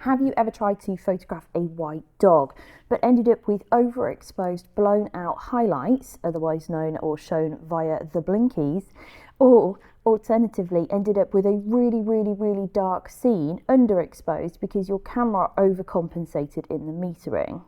Have you ever tried to photograph a white dog but ended up with overexposed, blown out highlights, otherwise known or shown via the blinkies, or alternatively ended up with a really dark scene underexposed because your camera overcompensated in the metering?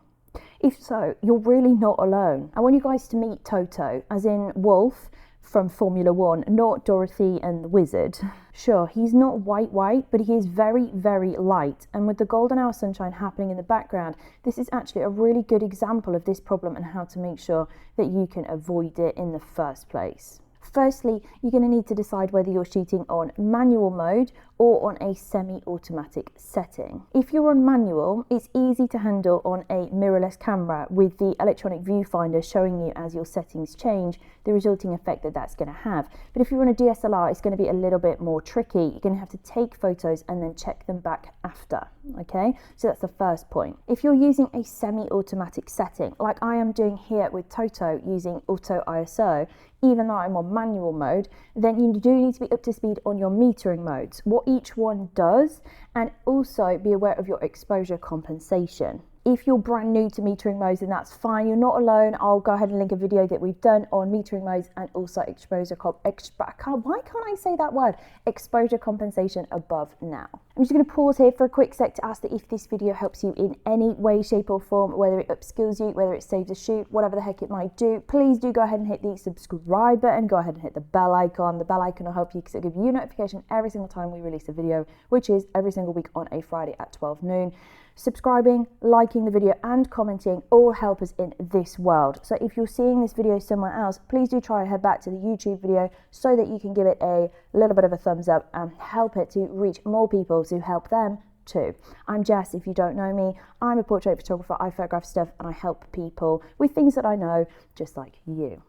If so, you're really not alone. I want you guys to meet Toto, as in Wolf from Formula One, not Dorothy and the Wizard. Sure, he's not white, but he is very light, and with the golden hour sunshine happening in the background, this is actually a really good example of this problem and how to make sure that you can avoid it in the first place. Firstly, you're going to need to decide whether you're shooting on manual mode or on a semi-automatic setting. If you're on manual, it's easy to handle on a mirrorless camera with the electronic viewfinder showing you as your settings change the resulting effect that that's going to have. But if you're on a DSLR, it's going to be a little bit more tricky. You're going to have to take photos and then check them back after, okay? So that's the first point. If you're using a semi-automatic setting, like I am doing here with Toto using Auto ISO, even though I'm on manual mode, then you do need to be up to speed on your metering modes, what each one does, and also be aware of your exposure compensation. If you're brand new to metering modes, then that's fine. You're not alone. I'll go ahead and link a video that we've done on metering modes and also exposure compensation above now. I'm just going to pause here for a quick sec to ask that if this video helps you in any way, shape or form, whether it upskills you, whether it saves a shoot, whatever the heck it might do, please do go ahead and hit the subscribe button, go ahead and hit the bell icon. The bell icon will help you because it'll give you notification every single time we release a video, which is every single week on a Friday at 12 noon. Subscribing, liking the video and commenting all help us in this world. So if you're seeing this video somewhere else, please do try and head back to the YouTube video so that you can give it a little bit of a thumbs up and help it to reach more people to help them too. I'm Jess, if you don't know me. I'm a portrait photographer. I photograph stuff and I help people with things that I know, just like you.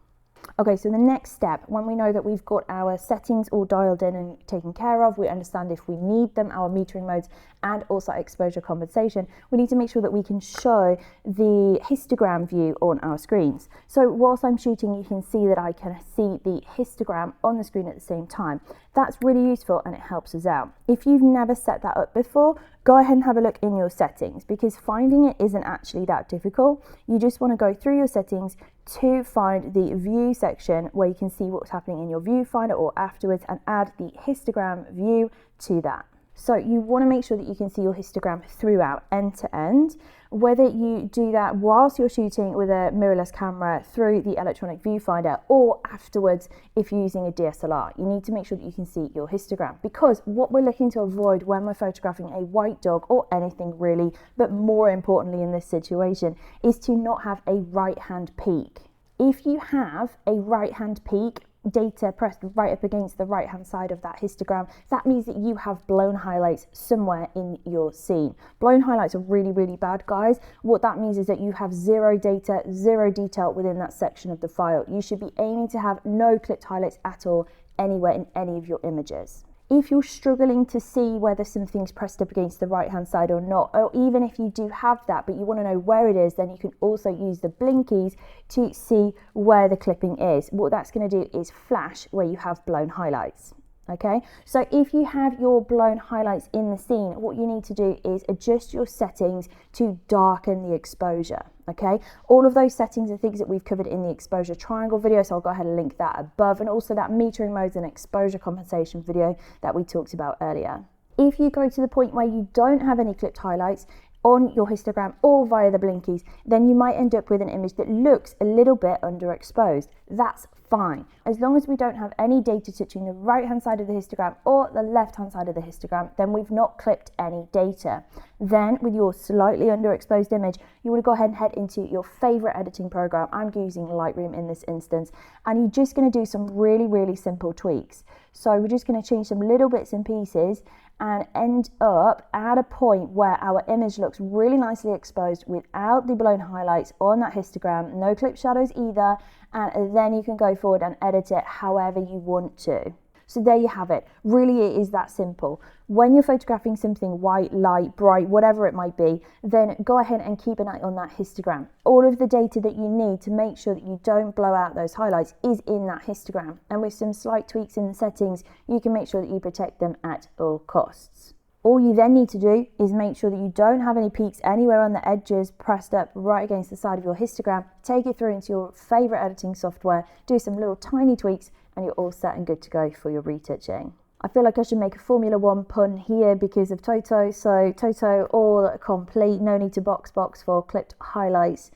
Okay, so the next step, when we know that we've got our settings all dialed in and taken care of, we understand if we need them, our metering modes, and also exposure compensation, we need to make sure that we can show the histogram view on our screens. So whilst I'm shooting, you can see that I can see the histogram on the screen at the same time. That's really useful and it helps us out. If you've never set that up before, go ahead and have a look in your settings because finding it isn't actually that difficult. You just want to go through your settings to find the view section where you can see what's happening in your viewfinder or afterwards and add the histogram view to that. So you want to make sure that you can see your histogram throughout end to end. Whether you do that whilst you're shooting with a mirrorless camera through the electronic viewfinder or afterwards if you're using a DSLR, you need to make sure that you can see your histogram, because what we're looking to avoid when we're photographing a white dog or anything really, but more importantly in this situation, is to not have a right hand peak. If you have a right hand peak, data pressed right up against the right hand side of that histogram, that means that you have blown highlights somewhere in your scene. Blown highlights are really bad, guys. What that means is that you have zero data, zero detail within that section of the file. You should be aiming to have no clipped highlights at all anywhere in any of your images. If you're struggling to see whether something's pressed up against the right hand side or not, or even if you do have that but you want to know where it is, then you can also use the blinkies to see where the clipping is. What that's going to do is flash where you have blown highlights. Okay, so if you have your blown highlights in the scene, what you need to do is adjust your settings to darken the exposure. Okay, all of those settings are things that we've covered in the exposure triangle video, so I'll go ahead and link that above, and also that metering modes and exposure compensation video that we talked about earlier. If you go to the point where you don't have any clipped highlights on your histogram or via the blinkies, then you might end up with an image that looks a little bit underexposed. That's fine. As long as we don't have any data touching the right hand side of the histogram or the left hand side of the histogram, then we've not clipped any data. Then with your slightly underexposed image, you want to go ahead and head into your favorite editing program. I'm using Lightroom in this instance, and you're just going to do some really simple tweaks. So we're just going to change some little bits and pieces and end up at a point where our image looks really nicely exposed without the blown highlights on that histogram, no clip shadows either, and then you can go forward and edit it however you want to. So there you have it. Really, it is that simple. When you're photographing something white, light, bright, whatever it might be, then go ahead and keep an eye on that histogram. All of the data that you need to make sure that you don't blow out those highlights is in that histogram. And with some slight tweaks in the settings, you can make sure that you protect them at all costs. All you then need to do is make sure that you don't have any peaks anywhere on the edges pressed up right against the side of your histogram. Take it through into your favourite editing software, do some little tiny tweaks, and you're all set and good to go for your retouching. I feel like I should make a Formula 1 pun here because of Toto. So Toto all complete, no need to box for clipped highlights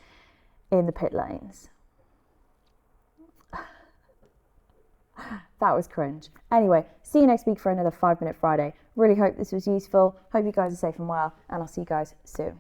in the pit lanes. That was cringe. Anyway, see you next week for another 5 Minute Friday. Really hope this was useful. Hope you guys are safe and well, and I'll see you guys soon.